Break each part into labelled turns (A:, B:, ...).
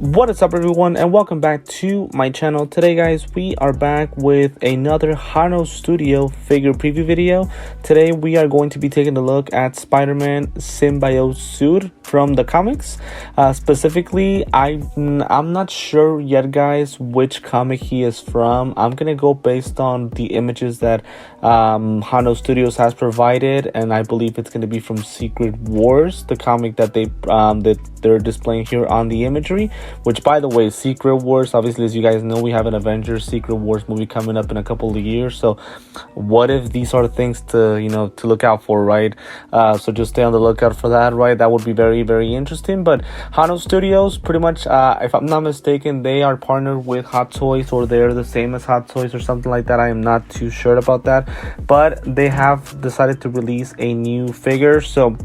A: What is up, everyone, and welcome back to my channel. Today, guys, we are back with another Hono Studio figure preview video. Today we are going to be taking a look at Spider-Man Symbiote suit from the comics. Specifically, I'm not sure yet, guys, which comic he is from. I'm gonna go based on the images that Hono Studios has provided, and I believe it's gonna be from Secret Wars, the comic that they're displaying here on the imagery. Which, by the way, Secret Wars, obviously, as you guys know, we have an Avengers Secret Wars movie coming up in a couple of years. So what if these are things to look out for, right? So just stay on the lookout for that, right? That would be very, very interesting. But Hono Studios, pretty much, if I'm not mistaken, they are partnered with Hot Toys, or they're the same as Hot Toys or something like that. I am not too sure about that, but they have decided to release a new figure. So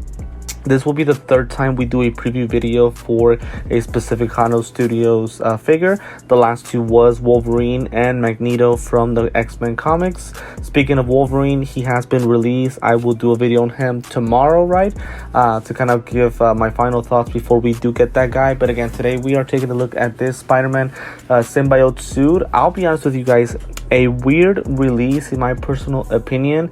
A: this will be the third time we do a preview video for a specific Hono Studios figure. The last two was Wolverine and Magneto from the X-Men comics. Speaking of Wolverine, he has been released. I will do a video on him tomorrow, right? To kind of give my final thoughts before we do get that guy. But again, today we are taking a look at this Spider-Man Symbiote suit. I'll be honest with you guys, a weird release in my personal opinion,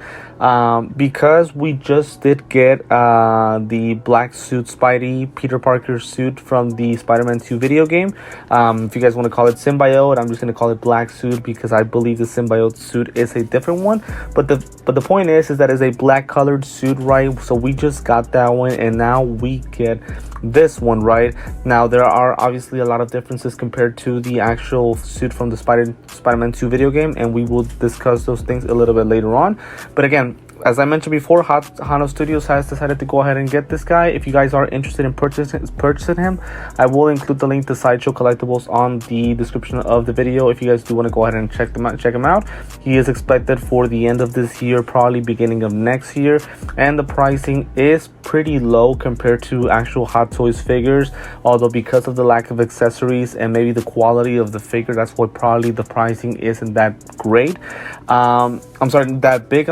A: because we just did get the black suit Spidey Peter Parker suit from the Spider-Man 2 video game. If you guys want to call it Symbiote, I'm just going to call it black suit because I believe the Symbiote suit is a different one. But the point is that it's a black colored suit, right? So we just got that one, and now we get this one, right? Now there are obviously a lot of differences compared to the actual suit from the Spider-Man 2 video game, and we will discuss those things a little bit later on. But again, as I mentioned before, Hono Studios has decided to go ahead and get this guy. If you guys are interested in purchasing him, I will include the link to Sideshow Collectibles on the description of the video. If you guys do want to go ahead and check him out, he is expected for the end of this year, probably beginning of next year, and the pricing is pretty low compared to actual Hot Toys figures. Although because of the lack of accessories and maybe the quality of the figure, that's why probably the pricing isn't that great. That big.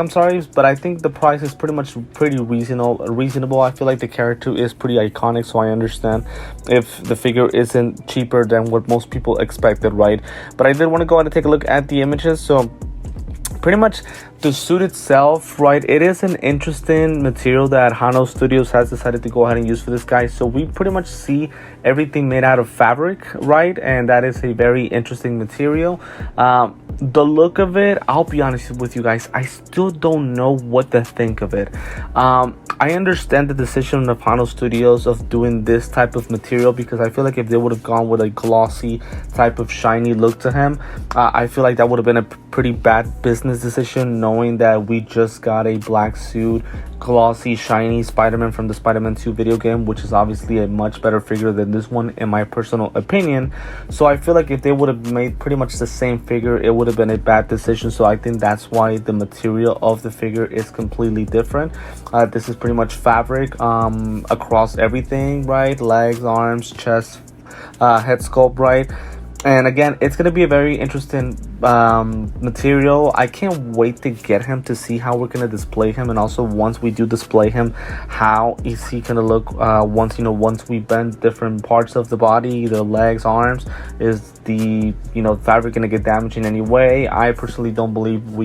A: But I think the price is pretty reasonable. I feel like the character is pretty iconic, so I understand if the figure isn't cheaper than what most people expected, right? But I did want to go ahead and take a look at the images. So pretty much the suit itself, right, it is an interesting material that Hono Studios has decided to go ahead and use for this guy. So we pretty much see everything made out of fabric, right? And that is a very interesting material. The look of it, I'll be honest with you guys, I still don't know what to think of it. I understand the decision of Hono Studios of doing this type of material, because I feel like if they would have gone with a glossy type of shiny look to him, I feel like that would have been a pretty bad business decision, knowing that we just got a black suit, glossy, shiny Spider-Man from the Spider-Man 2 video game, which is obviously a much better figure than this one in my personal opinion. So I feel like if they would have made pretty much the same figure, it would have been a bad decision. So I think that's why the material of the figure is completely different. This is pretty much fabric across everything, right? Legs, arms, chest, head sculpt, right? And again, it's going to be a very interesting material. I can't wait to get him, to see how we're going to display him. And also, once we do display him, how is he going to look once we bend different parts of the body, the legs, arms? Is the fabric going to get damaged in any way? I personally don't believe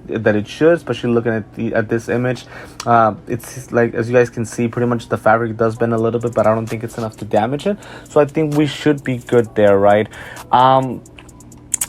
A: that it should, especially looking at this image. It's like, as you guys can see, pretty much the fabric does bend a little bit, but I don't think it's enough to damage it. So I think we should be good there, right?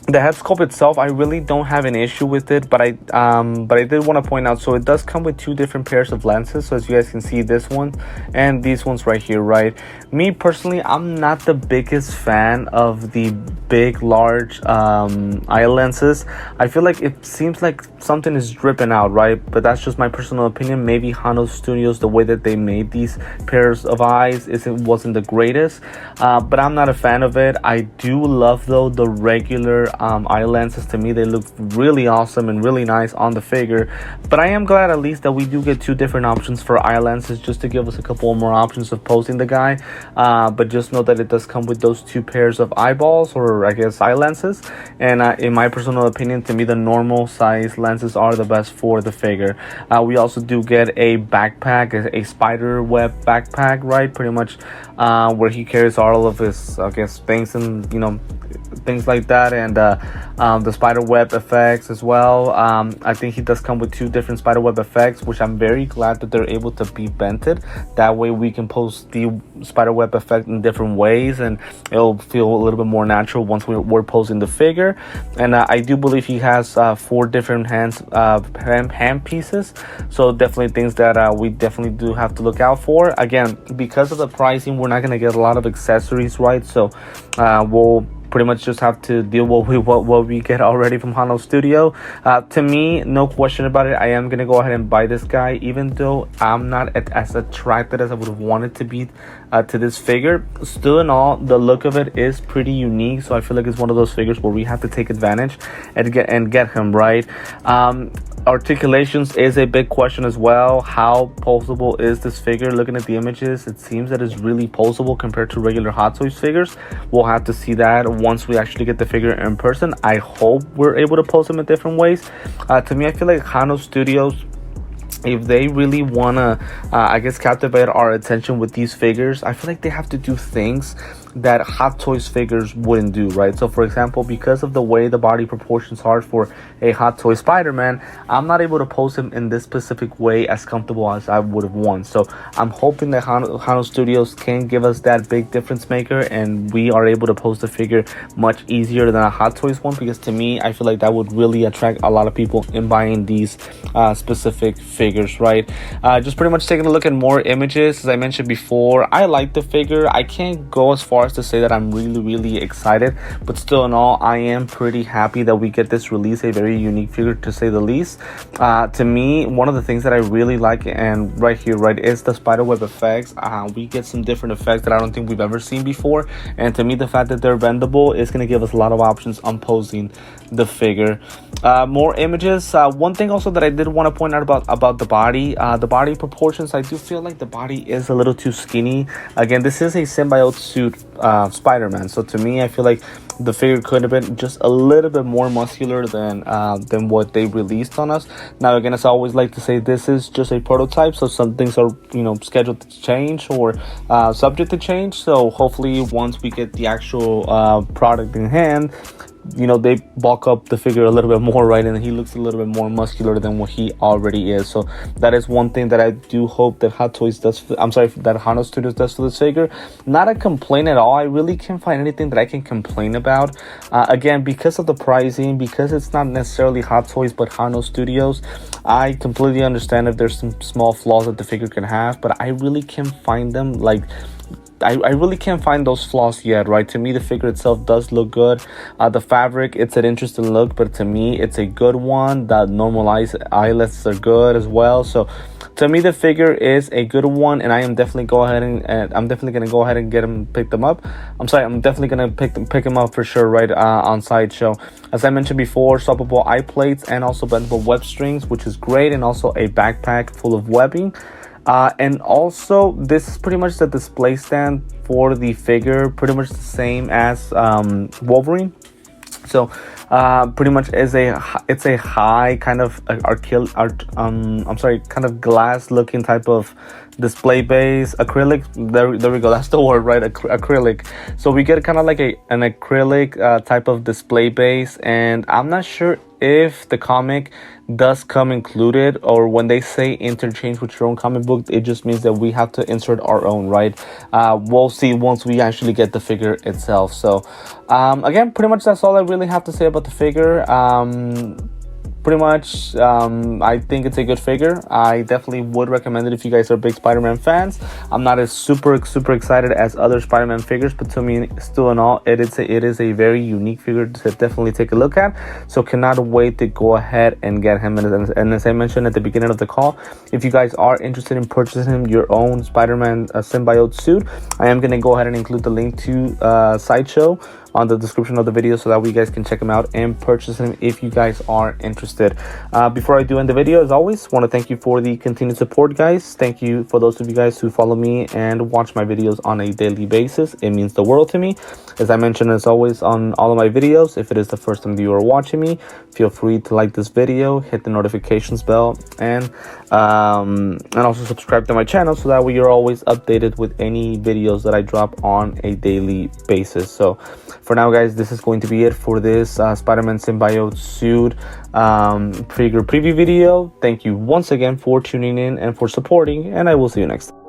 A: The head sculpt itself, I really don't have an issue with it, but I did want to point out, so it does come with two different pairs of lenses. So as you guys can see, this one and these ones right here, right? Me personally, I'm not the biggest fan of the big, large eye lenses. I feel like it seems like something is dripping out, right? But that's just my personal opinion. Maybe Hono Studios, the way that they made these pairs of eyes wasn't the greatest, but I'm not a fan of it. I do love, though, the regular eye lenses. To me, they look really awesome and really nice on the figure. But I am glad at least that we do get two different options for eye lenses, just to give us a couple more options of posing the guy. But just know that it does come with those two pairs of eyeballs, or I guess eye lenses. And in my personal opinion, to me, the normal size lenses are the best for the figure. We also do get a backpack, a spider web backpack, right? Pretty much where he carries all of his, I guess, things, and things like that, and the spider web effects as well. I think he does come with two different spider web effects, which I'm very glad that they're able to be vented. That way we can post the spider web effect in different ways, and it'll feel a little bit more natural once we're posing the figure. And I do believe he has 4 different hand pieces, so definitely things that we definitely do have to look out for. Again, because of the pricing, we're not going to get a lot of accessories, right? So we'll pretty much just have to deal with what we get already from Hono Studio. To me, no question about it, I am going to go ahead and buy this guy, even though I'm not as attracted as I would have wanted to be to this figure. Still in all, the look of it is pretty unique, so I feel like it's one of those figures where we have to take advantage and get him right. Articulations is a big question as well. How poseable is this figure? Looking at the images, it seems that it's really poseable compared to regular Hot Toys figures. We'll have to see that once we actually get the figure in person. I hope we're able to pose him in different ways. To me, I feel like Hono Studios, if they really want to, I guess, captivate our attention with these figures, I feel like they have to do things that Hot Toys figures wouldn't do, right? So for example, because of the way the body proportions are for a Hot Toy Spider-Man, I'm not able to pose him in this specific way as comfortable as I would have wanted. So I'm hoping that Hono Studios can give us that big difference maker, and we are able to pose the figure much easier than a Hot Toys one, because to me, I feel like that would really attract a lot of people in buying these specific figures, right? Just pretty much taking a look at more images. As I mentioned before, I like the figure. I can't go as far as to say that I'm really excited, but still in all, I am pretty happy that we get this release, a very unique figure to say the least. To me, one of the things that I really like, and right here, right, is the spiderweb effects. We get some different effects that I don't think we've ever seen before, and to me, the fact that they're bendable is going to give us a lot of options on posing the figure. More images. One thing also that I did want to point out about the body proportions, I do feel like the body is a little too skinny. Again, this is a symbiote suit Spider-Man, so to me, I feel like the figure could have been just a little bit more muscular than what they released on us. Now again, as I always like to say, this is just a prototype, so some things are scheduled to change or subject to change. So hopefully once we get the actual product in hand, they bulk up the figure a little bit more, right? And he looks a little bit more muscular than what he already is. So that is one thing that I do hope that that Hono Studios does for this figure. Not a complaint at all. I really can't find anything that I can complain about. Again, because of the pricing, because it's not necessarily Hot Toys but Hono Studios, I completely understand if there's some small flaws that the figure can have, but I really can't find them. I really can't find those flaws yet, right? To me, the figure itself does look good. The fabric, it's an interesting look, but to me, it's a good one. The normalized eyelets are good as well. So to me, the figure is a good one, and I am definitely I'm definitely gonna go ahead and pick them up. I'm definitely gonna pick them up for sure, right? On Sideshow. As I mentioned before, swappable eye plates and also bendable web strings, which is great, and also a backpack full of webbing. And also, this is pretty much the display stand for the figure, pretty much the same as Wolverine. So pretty much it's a high kind of kind of glass looking type of display base, acrylic. There we go, that's the word, right? Acrylic. So we get kind of like an acrylic type of display base, and I'm not sure if the comic does come included, or when they say interchange with your own comic book, it just means that we have to insert our own, right? We'll see once we actually get the figure itself. So again, pretty much that's all I really have to say about the figure. Pretty much, I think it's a good figure. I definitely would recommend it if you guys are big Spider-Man fans. I'm not as super excited as other Spider-Man figures, but to me, still in all, it is a very unique figure to definitely take a look at. So cannot wait to go ahead and get him. And as I mentioned at the beginning of the call, if you guys are interested in purchasing your own Spider-Man symbiote suit, I am going to go ahead and include the link to Sideshow on the description of the video so that we guys can check them out and purchase them if you guys are interested. Before I do end the video, as always, want to thank you for the continued support, guys. Thank you for those of you guys who follow me and watch my videos on a daily basis. It means the world to me. As I mentioned, as always, on all of my videos, if it is the first time you are watching me, feel free to like this video, hit the notifications bell, and also subscribe to my channel so that way you're always updated with any videos that I drop on a daily basis. So for now, guys, this is going to be it for this Spider-Man Symbiote suit figure preview video. Thank you once again for tuning in and for supporting, and I will see you next time.